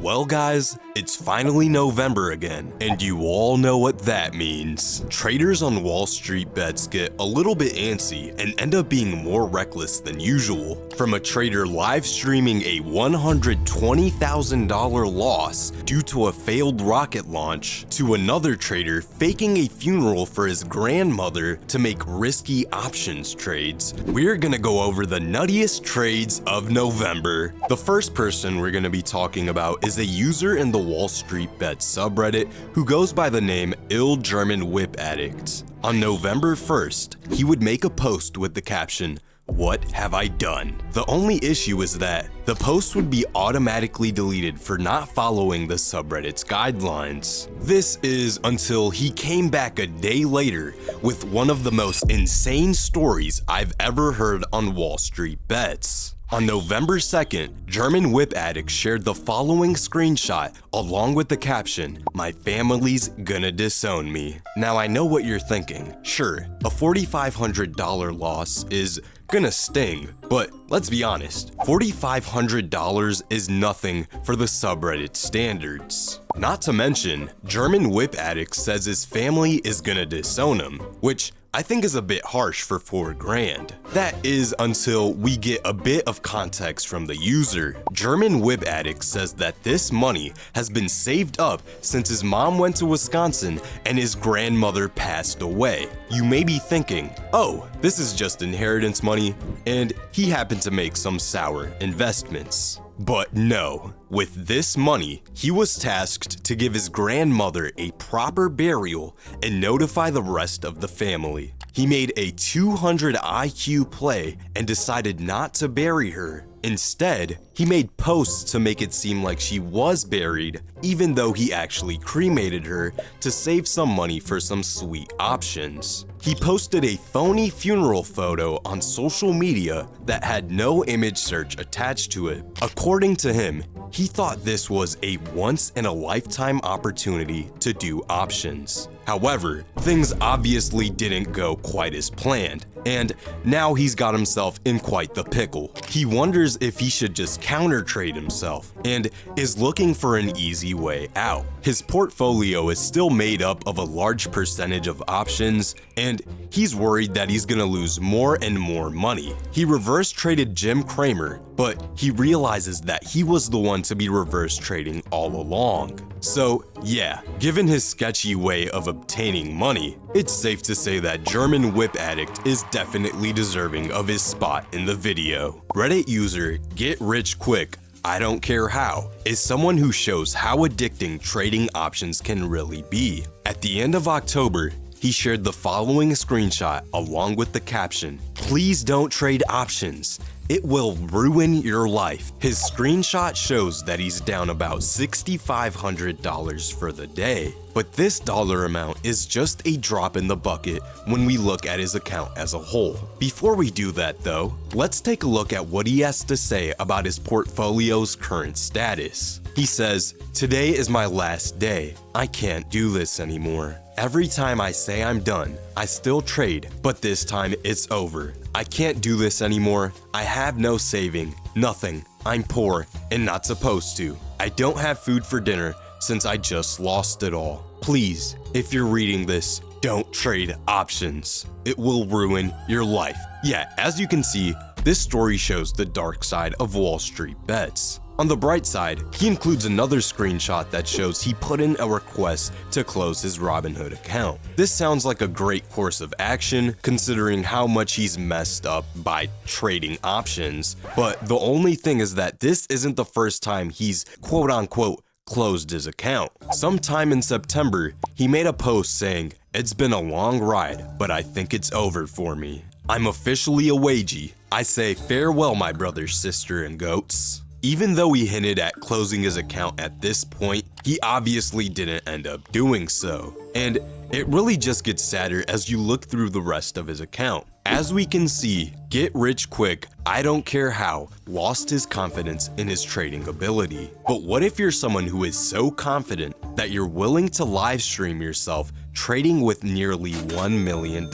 Well guys, it's finally November again, and you all know what that means. Traders on WallStreetBets get a little bit antsy and end up being more reckless than usual. From a trader live streaming a $120,000 loss due to a failed rocket launch, to another trader faking a funeral for his grandmother to make risky options trades, we're gonna go over the nuttiest trades of November. The first person we're gonna be talking about is a user in the WallStreetBets subreddit who goes by the name German Whip Addict. On November 1st, he would make a post with the caption, "What have I done?" The only issue is that the post would be automatically deleted for not following the subreddit's guidelines. This is until he came back a day later with one of the most insane stories I've ever heard on WallStreetBets. On November 2nd, German Whip Addict shared the following screenshot along with the caption, "My family's gonna disown me." Now I know what you're thinking. Sure, a $4,500 loss is gonna sting, but let's be honest, $4,500 is nothing for the subreddit standards. Not to mention, German Whip Addict says his family is gonna disown him, which I think is a bit harsh for $4,000. That is until we get a bit of context from the user. German Whip Addict says that this money has been saved up since his mom went to Wisconsin and his grandmother passed away. You may be thinking, oh, this is just inheritance money, and he happened to make some sour investments. But no, with this money, he was tasked to give his grandmother a proper burial and notify the rest of the family. He made a 200 IQ play and decided not to bury her. Instead, he made posts to make it seem like she was buried, even though he actually cremated her to save some money for some sweet options. He posted a phony funeral photo on social media that had no image search attached to it. According to him, he thought this was a once-in-a-lifetime opportunity to do options. However, things obviously didn't go quite as planned, and now he's got himself in quite the pickle. He wonders if he should just counter trade himself, and is looking for an easy way out. His portfolio is still made up of a large percentage of options, and he's worried that he's gonna lose more and more money. He reverse traded Jim Cramer, but he realizes that he was the one to be reverse trading all along. So yeah, given his sketchy way of obtaining money, it's safe to say that German Whip Addict is definitely deserving of his spot in the video. Reddit user Get Rich Quick, I don't care how, is someone who shows how addicting trading options can really be. At the end of October, he shared the following screenshot along with the caption, "Please don't trade options. It will ruin your life." His screenshot shows that he's down about $6,500 for the day. But this dollar amount is just a drop in the bucket when we look at his account as a whole. Before we do that though, let's take a look at what he has to say about his portfolio's current status. He says, "Today is my last day. I can't do this anymore. Every time I say I'm done, I still trade, but this time it's over. I can't do this anymore. I have no saving, nothing. I'm poor and not supposed to. I don't have food for dinner since I just lost it all. Please, if you're reading this, don't trade options. It will ruin your life." Yeah, as you can see, this story shows the dark side of WallStreetBets. On the bright side, he includes another screenshot that shows he put in a request to close his Robinhood account. This sounds like a great course of action considering how much he's messed up by trading options, but the only thing is that this isn't the first time he's quote-unquote closed his account. Sometime in September, he made a post saying, "It's been a long ride, but I think it's over for me. I'm officially a wagey. I say farewell, my brother, sister, and goats." Even though he hinted at closing his account at this point, He obviously didn't end up doing so. And it really just gets sadder as you look through the rest of his account. As we can see, Get Rich Quick, I don't care how, lost his confidence in his trading ability. But what if you're someone who is so confident that you're willing to live stream yourself trading with nearly $1 million?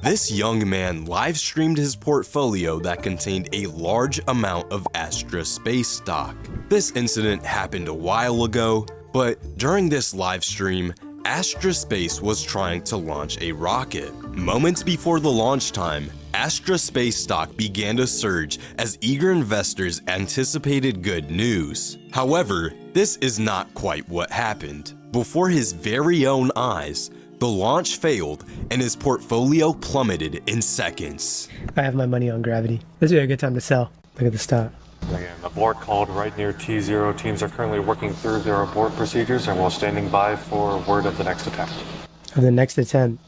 This young man live streamed his portfolio that contained a large amount of Astra Space stock. This incident happened a while ago, but during this live stream, Astra Space was trying to launch a rocket. Moments before the launch time, Astra Space stock began to surge as eager investors anticipated good news. However, this is not quite what happened. Before his very own eyes, the launch failed and his portfolio plummeted in seconds. I have my money on gravity. This would be a good time to sell. Look at the stock. Again, abort called right near T0. Teams are currently working through their abort procedures and will standing by for word of the next attempt. Of the next attempt.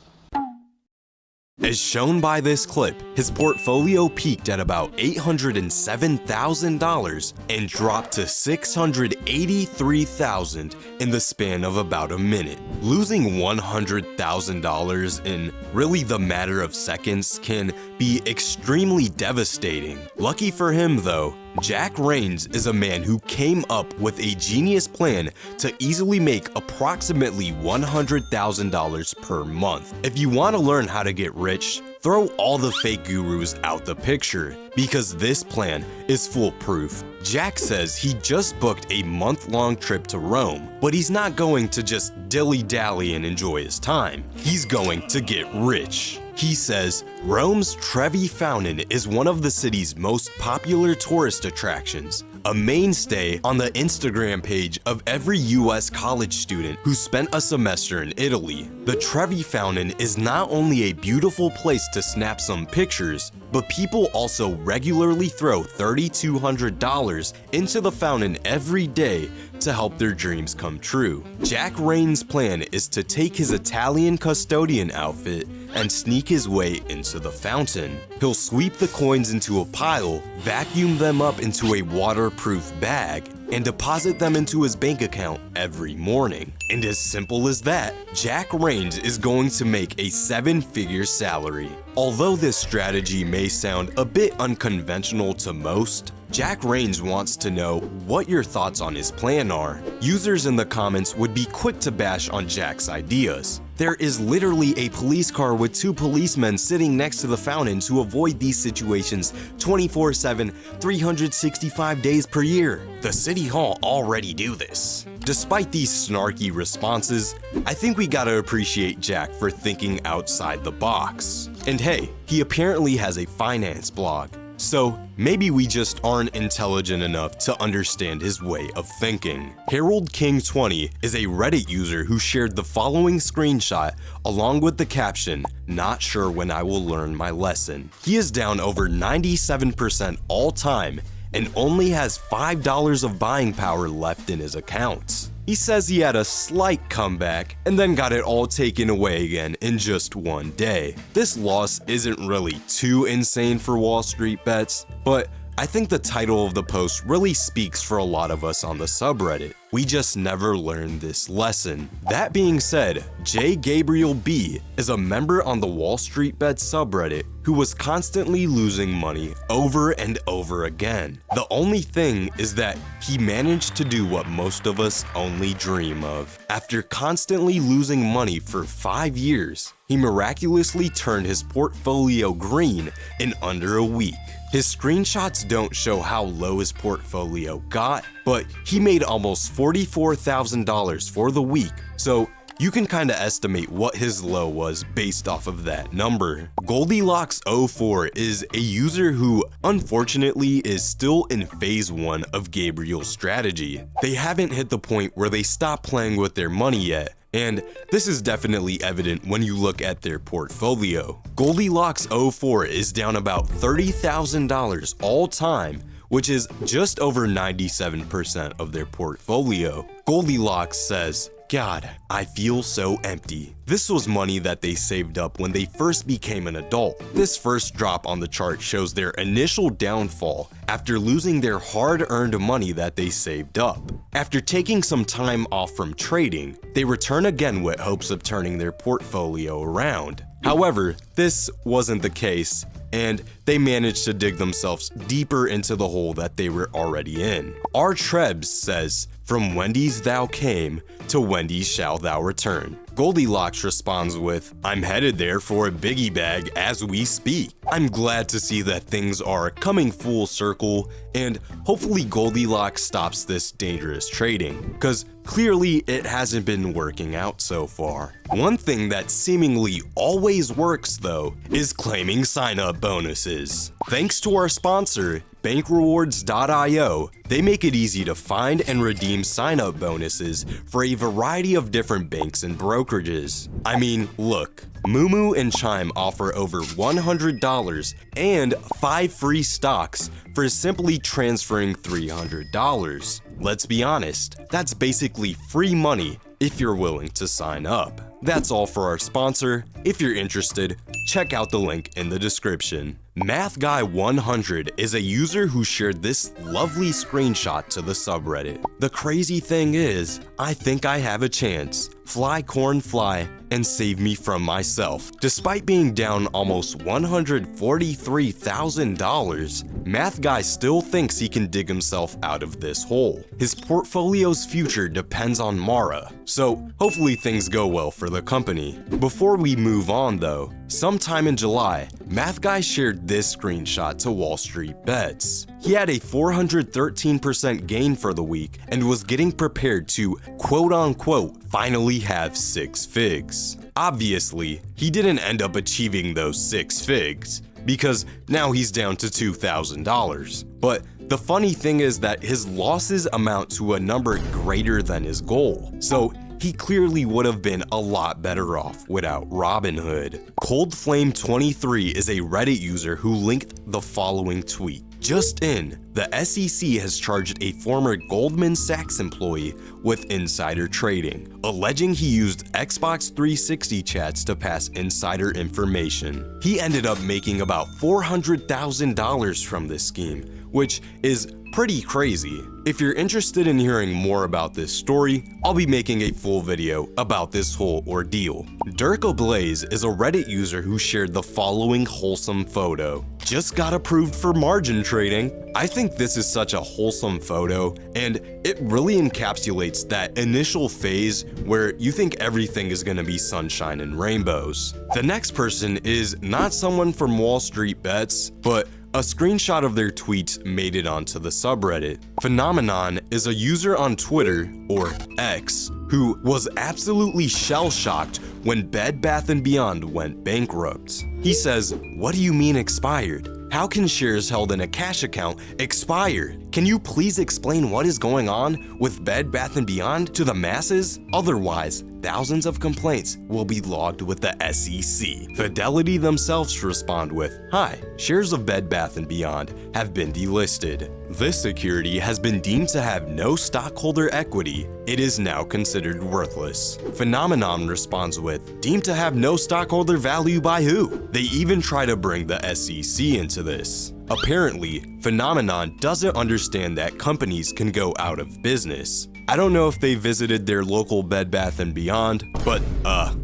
As shown by this clip, his portfolio peaked at about $807,000 and dropped to $683,000 in the span of about a minute. Losing $100,000 in really the matter of seconds can be extremely devastating. Lucky for him though, Jack Rains is a man who came up with a genius plan to easily make approximately $100,000 per month. If you want to learn how to get rich, throw all the fake gurus out the picture, because this plan is foolproof. Jack says he just booked a month-long trip to Rome, but he's not going to just dilly-dally and enjoy his time. He's going to get rich. He says Rome's Trevi Fountain is one of the city's most popular tourist attractions, a mainstay on the Instagram page of every US college student who spent a semester in Italy. The Trevi Fountain is not only a beautiful place to snap some pictures, but people also regularly throw $3,200 into the fountain every day to help their dreams come true. Jack Rains' plan is to take his Italian custodian outfit and sneak his way into the fountain. He'll sweep the coins into a pile, vacuum them up into a waterproof bag, and deposit them into his bank account every morning. And as simple as that, Jack Rains is going to make a 7-figure salary. Although this strategy may sound a bit unconventional to most, Jack Rains wants to know what your thoughts on his plan are. Users in the comments would be quick to bash on Jack's ideas. There is literally a police car with 2 policemen sitting next to the fountain to avoid these situations 24/7, 365 days per year. The City Hall already do this. Despite these snarky responses, I think we gotta appreciate Jack for thinking outside the box. And hey, he apparently has a finance blog. So maybe we just aren't intelligent enough to understand his way of thinking. Harold King 20 is a Reddit user who shared the following screenshot along with the caption, "Not sure when I will learn my lesson." He is down over 97% all time and only has $5 of buying power left in his accounts. He says he had a slight comeback and then got it all taken away again in just one day. This loss isn't really too insane for WallStreetBets, but I think the title of the post really speaks for a lot of us on the subreddit. We just never learned this lesson. That being said, J. Gabriel B. is a member on the WallStreetBets subreddit who was constantly losing money over and over again. The only thing is that he managed to do what most of us only dream of. After constantly losing money for 5 years, he miraculously turned his portfolio green in under a week. His screenshots don't show how low his portfolio got, but he made almost $44,000 for the week, so you can kinda estimate what his low was based off of that number. Goldilocks04 is a user who unfortunately is still in phase 1 of Gabriel's strategy. They haven't hit the point where they stop playing with their money yet, and this is definitely evident when you look at their portfolio. Goldilocks04 is down about $30,000 all time, which is just over 97% of their portfolio. Goldilocks says, God, I feel so empty. This was money that they saved up when they first became an adult. This first drop on the chart shows their initial downfall after losing their hard-earned money that they saved up. After taking some time off from trading, they return again with hopes of turning their portfolio around. However, this wasn't the case, and they managed to dig themselves deeper into the hole that they were already in. R. Trebs says, "From Wendy's thou came, to Wendy's shall thou return." Goldilocks responds with, "I'm headed there for a biggie bag as we speak." I'm glad to see that things are coming full circle, and hopefully Goldilocks stops this dangerous trading, because clearly it hasn't been working out so far. One thing that seemingly always works though is claiming sign-up bonuses. Thanks to our sponsor, Bankrewards.io, they make it easy to find and redeem sign-up bonuses for a variety of different banks and brokerages. I mean, look, Moomoo and Chime offer over $100 and 5 free stocks for simply transferring $300. Let's be honest, that's basically free money if you're willing to sign up. That's all for our sponsor. If you're interested, check out the link in the description. MathGuy100 is a user who shared this lovely screenshot to the subreddit. The crazy thing is, I think I have a chance. Fly corn fly and save me from myself. Despite being down almost $143,000, MathGuy still thinks he can dig himself out of this hole. His portfolio's future depends on Mara, so hopefully things go well for the company. Before we move on though, sometime in July, MathGuy shared this screenshot to WallStreetBets. He had a 413% gain for the week and was getting prepared to quote-unquote finally have 6 figs. Obviously, he didn't end up achieving those 6 figs because now he's down to $2,000. But the funny thing is that his losses amount to a number greater than his goal. So he clearly would have been a lot better off without Robinhood. ColdFlame23 is a Reddit user who linked the following tweet. Just in, the SEC has charged a former Goldman Sachs employee with insider trading, alleging he used Xbox 360 chats to pass insider information. He ended up making about $400,000 from this scheme, which is pretty crazy. If you're interested in hearing more about this story, I'll be making a full video about this whole ordeal. DirkAblaze is a Reddit user who shared the following wholesome photo. Just got approved for margin trading. I think this is such a wholesome photo, and it really encapsulates that initial phase where you think everything is gonna be sunshine and rainbows. The next person is not someone from WallStreetBets, but a screenshot of their tweets made it onto the subreddit. Phenomenon is a user on Twitter, or X, who was absolutely shell-shocked when Bed Bath & Beyond went bankrupt. He says, "What do you mean expired? How can shares held in a cash account expire? Can you please explain what is going on with Bed Bath & Beyond to the masses? Otherwise, thousands of complaints will be logged with the SEC." Fidelity themselves respond with, "Hi, shares of Bed Bath & Beyond have been delisted. This security has been deemed to have no stockholder equity. It is now considered worthless." Phenomenon responds with, "Deemed to have no stockholder value by who?" They even try to bring the SEC into this. Apparently, Phenomenon doesn't understand that companies can go out of business. I don't know if they visited their local Bed Bath & Beyond, but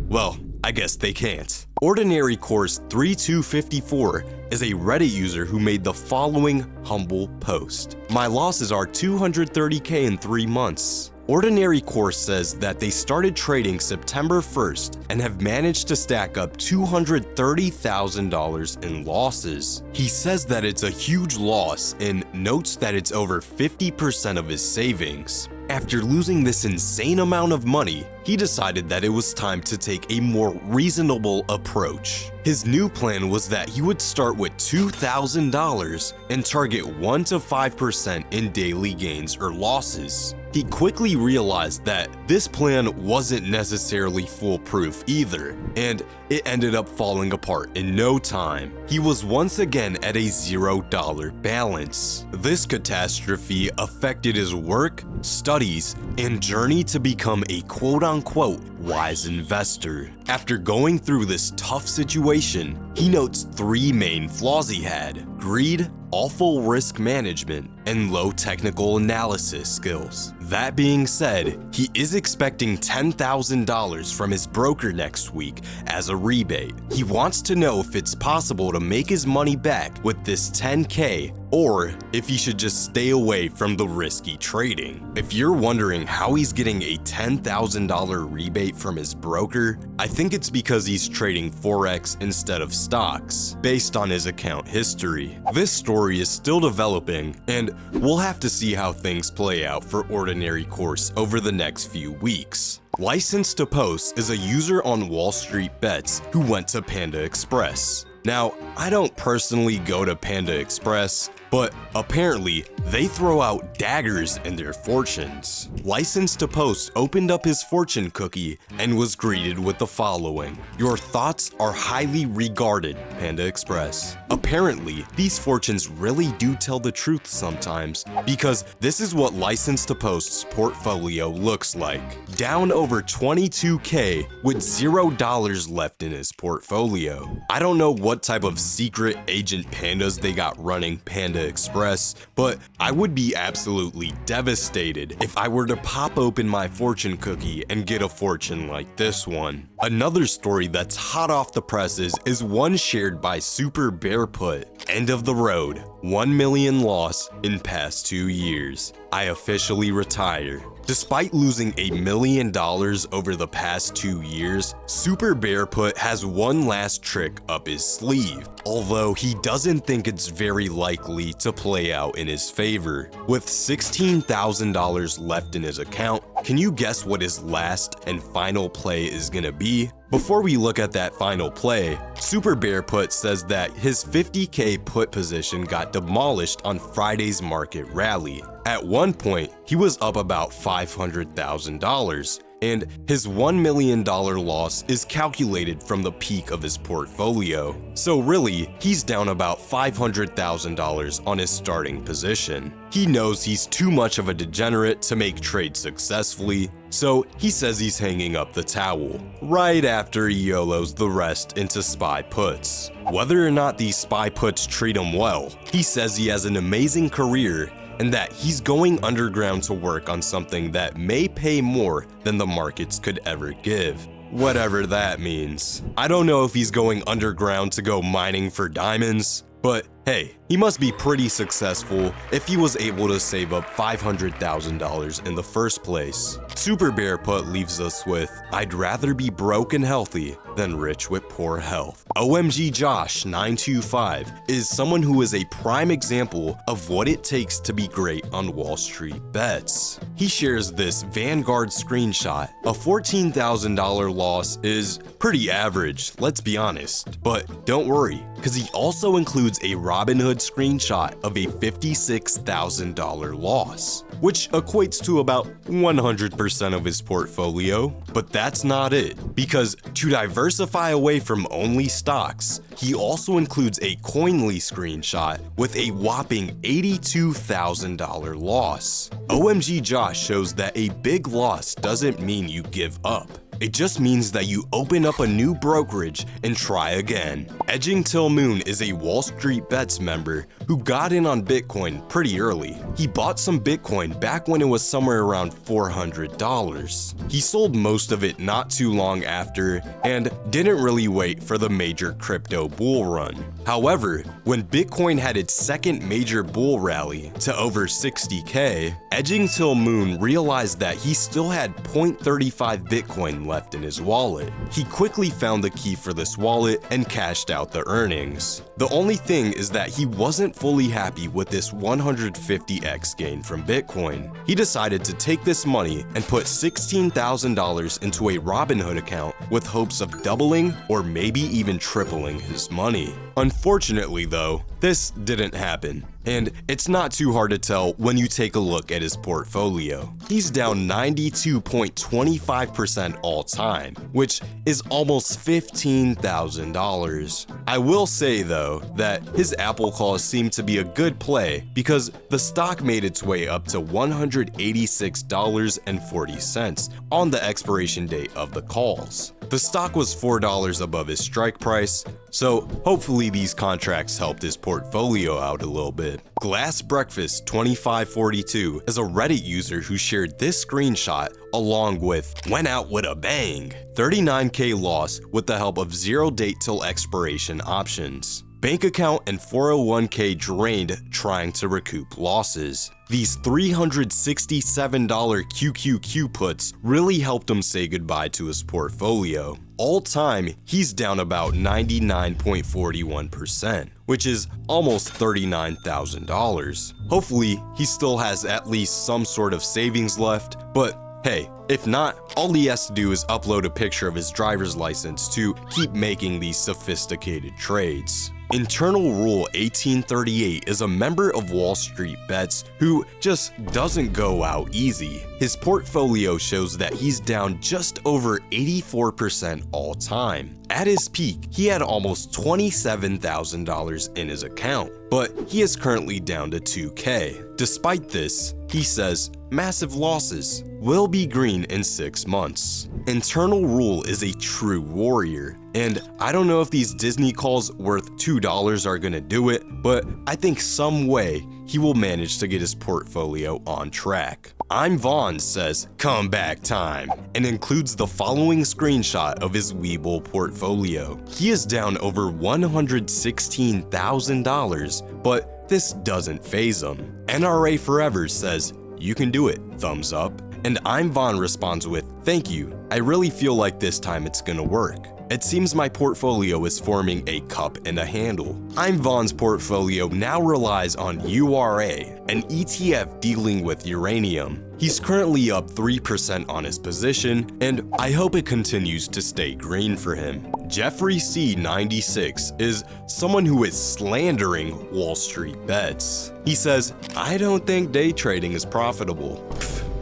well, I guess they can't. Ordinary Course 3254 is a Reddit user who made the following humble post. "My losses are 230K in 3 months. Ordinary Course says that they started trading September 1st and have managed to stack up $230,000 in losses. He says that it's a huge loss and notes that it's over 50% of his savings. After losing this insane amount of money, he decided that it was time to take a more reasonable approach. His new plan was that he would start with $2,000 and target 1 to 5% in daily gains or losses. He quickly realized that this plan wasn't necessarily foolproof either, and it ended up falling apart in no time. He was once again at a $0 balance. This catastrophe affected his work, studies, and journey to become a quote-unquote wise investor. After going through this tough situation, he notes 3 main flaws he had: greed, awful risk management, and low technical analysis skills. That being said, he is expecting $10,000 from his broker next week as a rebate. He wants to know if it's possible to make his money back with this $10K, or if he should just stay away from the risky trading. If you're wondering how he's getting a $10,000 rebate from his broker, I think it's because he's trading Forex instead of stocks, based on his account history. This story is still developing, and we'll have to see how things play out for Ordinary Course over the next few weeks. Licensed to Post is a user on WallStreetBets who went to Panda Express. Now, I don't personally go to Panda Express, but apparently they throw out daggers in their fortunes. Licensed to Post opened up his fortune cookie and was greeted with the following: "Your thoughts are highly regarded, Panda Express." Apparently, these fortunes really do tell the truth sometimes, because this is what Licensed to Post's portfolio looks like. Down over 22K with $0 left in his portfolio. I don't know what type of secret agent pandas they got running Panda Express, but I would be absolutely devastated if I were to pop open my fortune cookie and get a fortune like this one. Another story that's hot off the presses is one shared by Super Barefoot. End of the road. 1 million loss in past 2 years. I officially retire. Despite losing $1 million over the past 2 years, Super Barefoot has one last trick up his sleeve, although he doesn't think it's very likely to play out in his favor. With $16,000 left in his account, can you guess what his last and final play is gonna be? Before we look at that final play, Super Barefoot says that his 50K put position got demolished on Friday's market rally. At one point, he was up about $500,000, and his $1 million loss is calculated from the peak of his portfolio. So really, he's down about $500,000 on his starting position. He knows he's too much of a degenerate to make trades successfully, so he says he's hanging up the towel, right after he YOLOs the rest into SPY puts. Whether or not these SPY puts treat him well, he says he has an amazing career and that he's going underground to work on something that may pay more than the markets could ever give. Whatever that means. I don't know if he's going underground to go mining for diamonds, but hey, he must be pretty successful if he was able to save up $500,000 in the first place. Super Barefoot leaves us with, "I'd rather be broke and healthy than rich with poor health." OMG Josh 925 is someone who is a prime example of what it takes to be great on WallStreetBets. He shares this Vanguard screenshot. A $14,000 loss is pretty average, let's be honest. But don't worry, because he also includes a Robinhood screenshot of a $56,000 loss, which equates to about 100% of his portfolio. But that's not it, because to diversify away from only stocks, he also includes a Coinly screenshot with a whopping $82,000 loss. OMG Josh shows that a big loss doesn't mean you give up. It just means that you open up a new brokerage and try again. Edging Till Moon is a WallStreetBets member who got in on Bitcoin pretty early. He bought some Bitcoin back when it was somewhere around $400. He sold most of it not too long after and didn't really wait for the major crypto bull run. However, when Bitcoin had its second major bull rally to over 60K, Edging Till Moon realized that he still had 0.35 Bitcoin left in his wallet. He quickly found the key for this wallet and cashed out the earnings. The only thing is that he wasn't fully happy with this 150x gain from Bitcoin. He decided to take this money and put $16,000 into a Robinhood account with hopes of doubling or maybe even tripling his money. Unfortunately though, this didn't happen. And it's not too hard to tell when you take a look at his portfolio. He's down 92.25% all time, which is almost $15,000. I will say though that his Apple calls seem to be a good play because the stock made its way up to $186.40 on the expiration date of the calls. The stock was $4 above his strike price, so hopefully these contracts helped his portfolio out a little bit. Glass Breakfast 2542 is a Reddit user who shared this screenshot along with "went out with a bang," 39K loss with the help of 0 date till expiration options. Bank account and 401k drained trying to recoup losses. These $367 QQQ puts really helped him say goodbye to his portfolio. All time, he's down about 99.41%, which is almost $39,000. Hopefully, he still has at least some sort of savings left, but hey, if not, all he has to do is upload a picture of his driver's license to keep making these sophisticated trades. Internal Rule 1838 is a member of WallStreetBets who just doesn't go out easy. His portfolio shows that he's down just over 84% all time. At his peak, he had almost $27,000 in his account, but he is currently down to $2K. Despite this, he says, "Massive losses. Will be green in 6 months." Internal Rule is a true warrior, and I don't know if these Disney calls worth $2 are gonna do it, but I think some way he will manage to get his portfolio on track. I'm Vaughn says, "Comeback time," and includes the following screenshot of his Webull portfolio. He is down over $116,000, but this doesn't faze him. NRA Forever says, "You can do it, thumbs up." And I'm Vaughn responds with, "Thank you. I really feel like this time it's gonna work. It seems my portfolio is forming a cup and a handle." I'm Vaughn's portfolio now relies on URA, an ETF dealing with uranium. He's currently up 3% on his position, and I hope it continues to stay green for him. Jeffrey C96 is someone who is slandering WallStreetBets. He says, "I don't think day trading is profitable."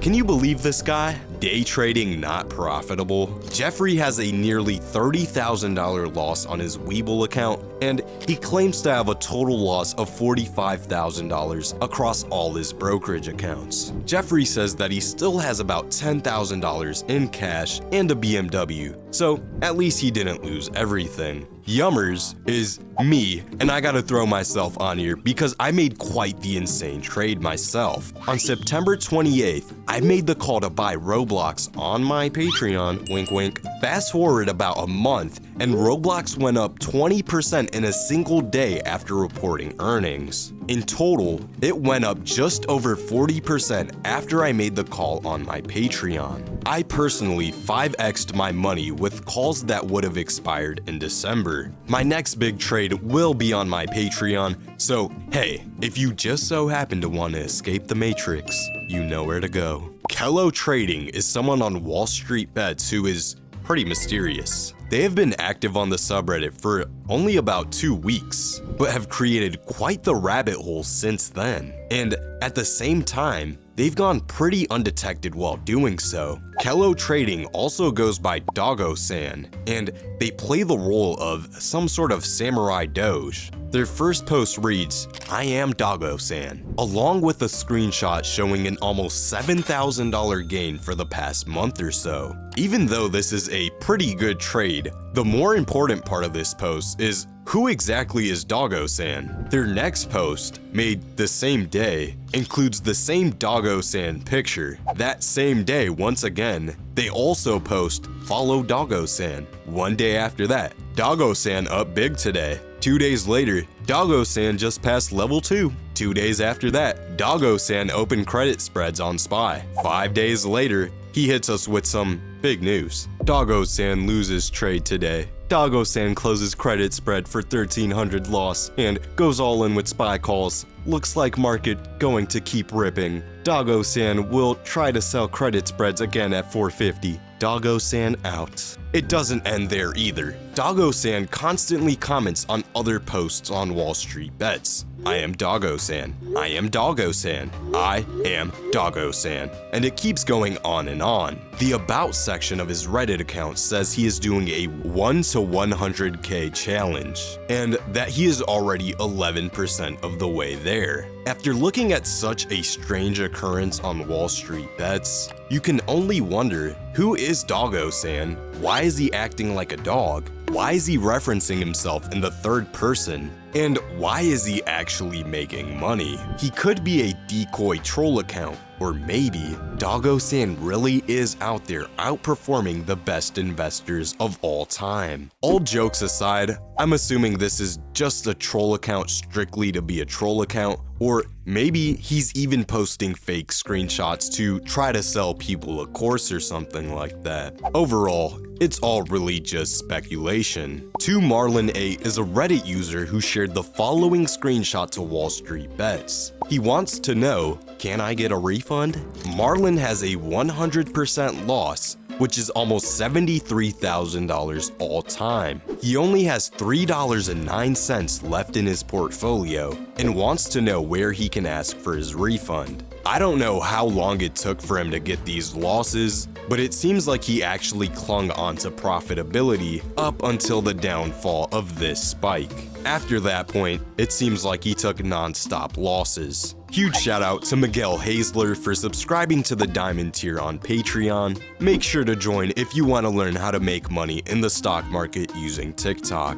Can you believe this guy? Day trading not profitable? Jeffrey has a nearly $30,000 loss on his Webull account, and he claims to have a total loss of $45,000 across all his brokerage accounts. Jeffrey says that he still has about $10,000 in cash and a BMW, so at least he didn't lose everything. Yummers is me, and I gotta throw myself on here because I made quite the insane trade myself. On September 28th, I made the call to buy Roblox on my Patreon, wink wink. Fast forward about a month, and Roblox went up 20% in a single day after reporting earnings. In total, it went up just over 40% after I made the call on my Patreon. I personally 5x'd my money with calls that would have expired in December. My next big trade will be on my Patreon, so hey, if you just so happen to want to escape the Matrix, you know where to go. Kello Trading is someone on WallStreetBets who is pretty mysterious. They have been active on the subreddit for only about 2 weeks, but have created quite the rabbit hole since then. And at the same time, they've gone pretty undetected while doing so. Kello Trading also goes by Doggo San, and they play the role of some sort of samurai doge. Their first post reads, "I am Doggo San," along with a screenshot showing an almost $7,000 gain for the past month or so. Even though this is a pretty good trade, the more important part of this post is who exactly is Doggo San? Their next post, made the same day, includes the same Doggo San picture. That same day, once again, they also post, "Follow Doggo San." One day after that, Doggo San up big today. 2 days later, Doggo San just passed level 2. 2 days after that, Doggo San opened credit spreads on SPY. 5 days later, he hits us with some big news. Doggo San loses trade today. Doggo San closes credit spread for 1300 loss and goes all in with SPY calls. Looks like market going to keep ripping. Doggo San will try to sell credit spreads again at 450. Doggo San out. It doesn't end there either. Doggo San constantly comments on other posts on WallStreetBets. I am Doggo San. I am Doggo San. I am Doggo San. And it keeps going on and on. The About section of his Reddit account says he is doing a 1 to 100k challenge, and that he is already 11% of the way there. After looking at such a strange occurrence on WallStreetBets, you can only wonder, who is Doggo San? Why is he acting like a dog? Why is he referencing himself in the third person? And why is he actually making money? He could be a decoy troll account, or maybe Doggo San really is out there outperforming the best investors of all time. All jokes aside, I'm assuming this is just a troll account strictly to be a troll account, or maybe he's even posting fake screenshots to try to sell people a course or something like that. Overall, it's all really just speculation. 2Marlin8 is a Reddit user who shared the following screenshot to WallStreetBets. He wants to know, can I get a refund? Marlin has a 100% loss, which is almost $73,000 all time. He only has $3.09 left in his portfolio and wants to know where he can ask for his refund. I don't know how long it took for him to get these losses, but it seems like he actually clung on to profitability up until the downfall of this spike. After that point, it seems like he took non-stop losses. Huge shout out to Miguel Hazler for subscribing to the Diamond tier on Patreon. Make sure to join if you want to learn how to make money in the stock market using TikTok.